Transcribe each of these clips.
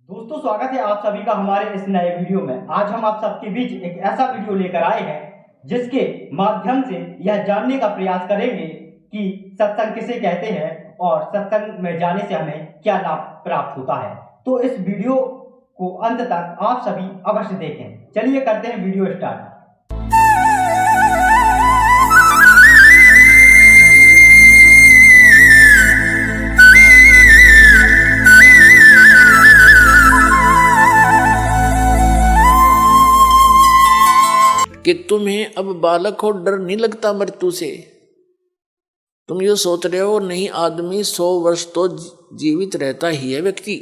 दोस्तों, स्वागत है आप सभी का हमारे इस नए वीडियो में। आज हम आप सबके बीच एक ऐसा वीडियो लेकर आए हैं जिसके माध्यम से यह जानने का प्रयास करेंगे कि सत्संग किसे कहते हैं और सत्संग में जाने से हमें क्या लाभ प्राप्त होता है। तो इस वीडियो को अंत तक आप सभी अवश्य देखें। चलिए करते हैं वीडियो स्टार्ट। कि तुम्हें अब बालक को डर नहीं लगता मृत्यु से। तुम ये सोच रहे हो नहीं, आदमी 100 वर्ष तो जीवित रहता ही है व्यक्ति।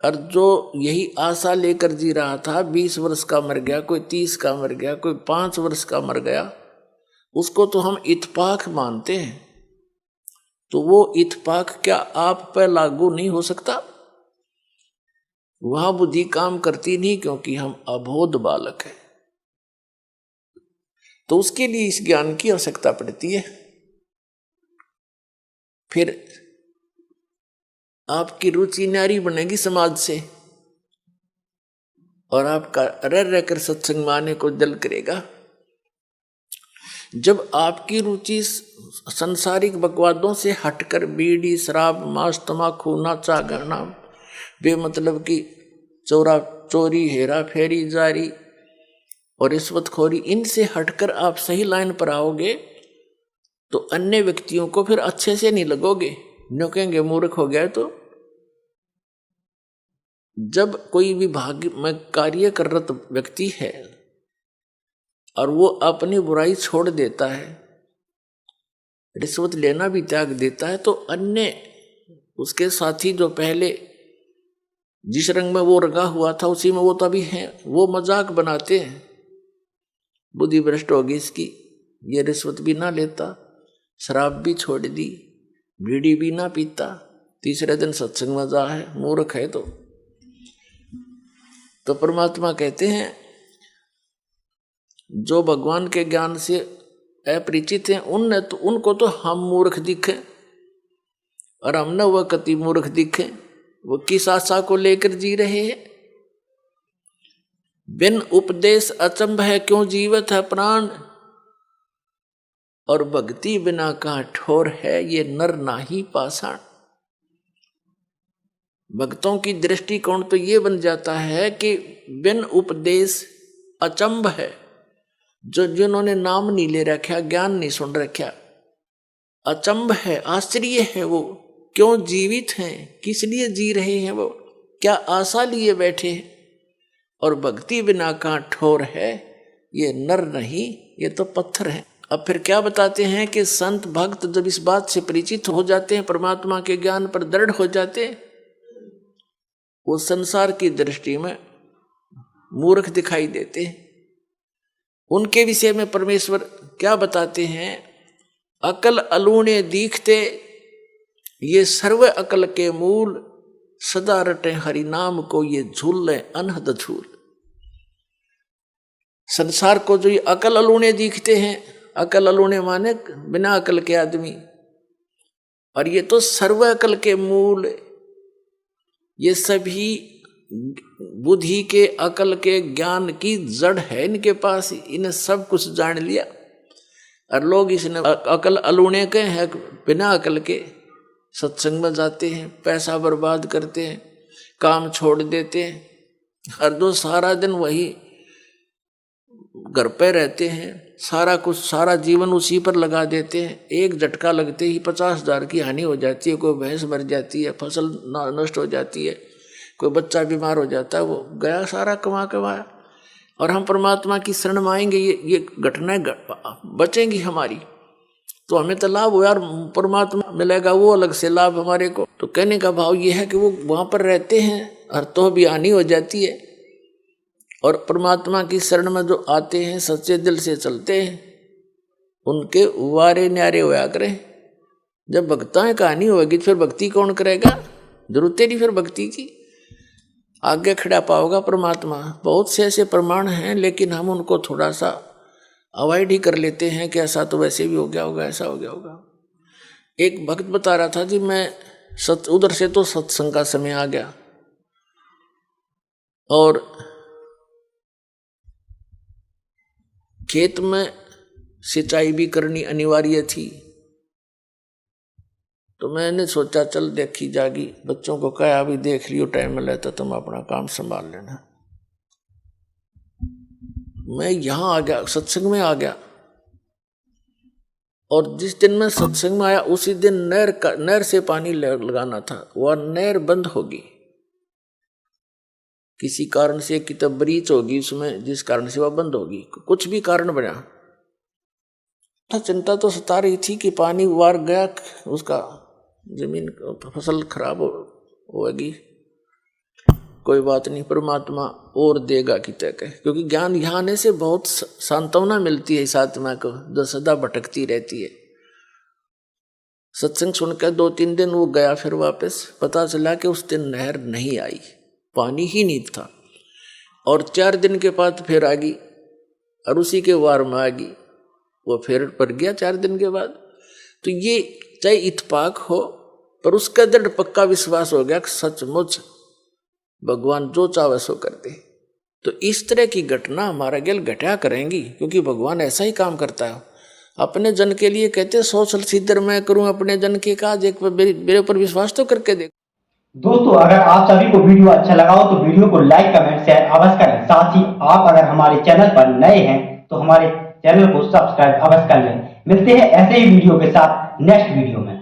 और जो यही आशा लेकर जी रहा था, 20 वर्ष का मर गया, कोई 30 का मर गया, कोई 5 वर्ष का मर गया, उसको तो हम इत्तेफाक मानते हैं। तो वो इत्तेफाक क्या आप पर लागू नहीं हो सकता? वहां बुद्धि काम करती नहीं, क्योंकि हम अबोध बालक हैं। तो उसके लिए इस ज्ञान की आवश्यकता पड़ती है। फिर आपकी रुचि न्यारी बनेगी समाज से, और आपका रह रहकर सत्संग माने को दिल करेगा। जब आपकी रुचि संसारिक बकवादों से हटकर बीड़ी, शराब, मांस, तमाकू, नाचा गाना, बेमतलब की चोरी, हेरा फेरी, जारी और रिश्वतखोरी, इनसे हटकर आप सही लाइन पर आओगे तो अन्य व्यक्तियों को फिर अच्छे से नहीं लगोगे, न्यों कहेंगे मूर्ख हो गया। तो जब कोई विभाग में कार्य करत व्यक्ति है और वो अपनी बुराई छोड़ देता है, रिश्वत लेना भी त्याग देता है, तो अन्य उसके साथी जो पहले जिस रंग में वो रंगा हुआ था उसी में वो तो अभी है, वो मजाक बनाते हैं, बुद्धि भ्रष्ट होगी इसकी, ये रिश्वत भी ना लेता, शराब भी छोड़ दी, बीड़ी भी ना पीता, तीसरे दिन सत्संग में जा है, मूर्ख है। तो परमात्मा कहते हैं जो भगवान के ज्ञान से अपरिचित हैं उनको तो हम मूर्ख दिखे, और हमने वह कति मूर्ख दिखे। वो किस आशा को लेकर जी रहे हैं? बिन उपदेश अचंभ है क्यों जीवत है प्राण, और भक्ति बिना कहाँ ठोर है ये नर नाही पाषाण। भक्तों की दृष्टिकोण तो ये बन जाता है कि बिन उपदेश अचंभ है, जो जिन्होंने नाम नहीं ले रखा, ज्ञान नहीं सुन रखा, अचंभ है, आश्चर्य है। वो क्यों जीवित हैं, किस लिए जी रहे हैं, वो क्या आशा लिए बैठे हैं। और भक्ति बिना कहाँ ठोर है ये नर नहीं, ये तो पत्थर है। अब फिर क्या बताते हैं कि संत भक्त जब इस बात से परिचित हो जाते हैं, परमात्मा के ज्ञान पर दृढ़ हो जाते हैं, वो संसार की दृष्टि में मूर्ख दिखाई देते हैं। उनके विषय में परमेश्वर क्या बताते हैं? अकल अलूणे दीखते ये सर्व अकल के मूल, सदा रटे हरि नाम को ये झूल अनहद झूल। संसार को जो ये अकल अलूणे दिखते हैं, अकल अलूणे माने बिना अकल के आदमी, और ये तो सर्व अकल के मूल, ये सभी बुद्धि के, अकल के, ज्ञान की जड़ है इनके पास। इन्हें सब कुछ जान लिया, और लोग इसने अकल अलूणे के हैं, बिना अकल के सत्संग में जाते हैं, पैसा बर्बाद करते हैं, काम छोड़ देते हैं, हर दो सारा दिन वही घर पे रहते हैं, सारा कुछ, सारा जीवन उसी पर लगा देते हैं। एक झटका लगते ही 50,000 की हानि हो जाती है, कोई भैंस मर जाती है, फसल नष्ट हो जाती है, कोई बच्चा बीमार हो जाता है, वो गया सारा कमाया। और हम परमात्मा की शरण में आएंगे, ये घटनाएं बचेंगी हमारी, तो हमें तो लाभ हो यार, परमात्मा मिलेगा वो अलग से लाभ हमारे को। तो कहने का भाव ये है कि वो वहां पर रहते हैं और तो भी हानि हो जाती है, और परमात्मा की शरण में जो आते हैं, सच्चे दिल से चलते हैं, उनके वारे न्यारे होया करें। जब भक्ताएं का हानि होगी फिर भक्ति कौन करेगा? जरूरत नहीं फिर भक्ति की, आगे खड़ा पाओगा परमात्मा। बहुत से ऐसे प्रमाण हैं, लेकिन हम उनको थोड़ा सा अवॉइड ही कर लेते हैं कि ऐसा तो वैसे भी हो गया होगा, ऐसा हो गया होगा। एक भक्त बता रहा था जी, मैं उधर से तो सत्संग का समय आ गया, और खेत में सिंचाई भी करनी अनिवार्य थी। तो मैंने सोचा चल देखी जागी, बच्चों को कहा अभी देख लियो, टाइम मिले तो तुम अपना काम संभाल लेना। मैं यहां आ गया, सत्संग में आ गया, और जिस दिन मैं सत्संग में आया उसी दिन नहर से पानी लगाना था, वह नहर बंद होगी किसी कारण से, कि तब ब्रीच होगी उसमें, जिस कारण से वह बंद होगी, कुछ भी कारण बना। तो चिंता तो सता रही थी कि पानी वार गया, उसका जमीन फसल खराब होगी। कोई बात नहीं, परमात्मा और देगा कि तय कहे, क्योंकि ज्ञान यहाँ आने से बहुत सांत्वना मिलती है इस आत्मा को जो सदा भटकती रहती है। सत्संग सुनकर 2-3 दिन वो गया, फिर वापस पता चला कि उस दिन नहर नहीं आई, पानी ही नहीं था। और 4 दिन के बाद फिर आ गई, और उसी के वार में आ गई, वो फिर पड़ गया 4 दिन के बाद। तो ये चाहे इत्तेफाक हो, पर उसका दृढ़ पक्का विश्वास हो गया कि सचमुच भगवान जो चाहे सो करते। तो इस तरह की घटना हमारे गेल घटा करेंगी, क्योंकि भगवान ऐसा ही काम करता है। अपने जन के लिए कहते सोशल सिद्धर मैं करूं अपने जन के काज, एक मेरे ऊपर विश्वास तो करके देख। दोस्तों, अगर आप सभी को वीडियो अच्छा लगा हो तो वीडियो को लाइक, कमेंट, शेयर अवश्य करें। साथ ही आप अगर हमारे चैनल पर नए हैं तो हमारे चैनल को सब्सक्राइब अवश्य कर लें। मिलते हैं ऐसे ही वीडियो के साथ नेक्स्ट वीडियो में।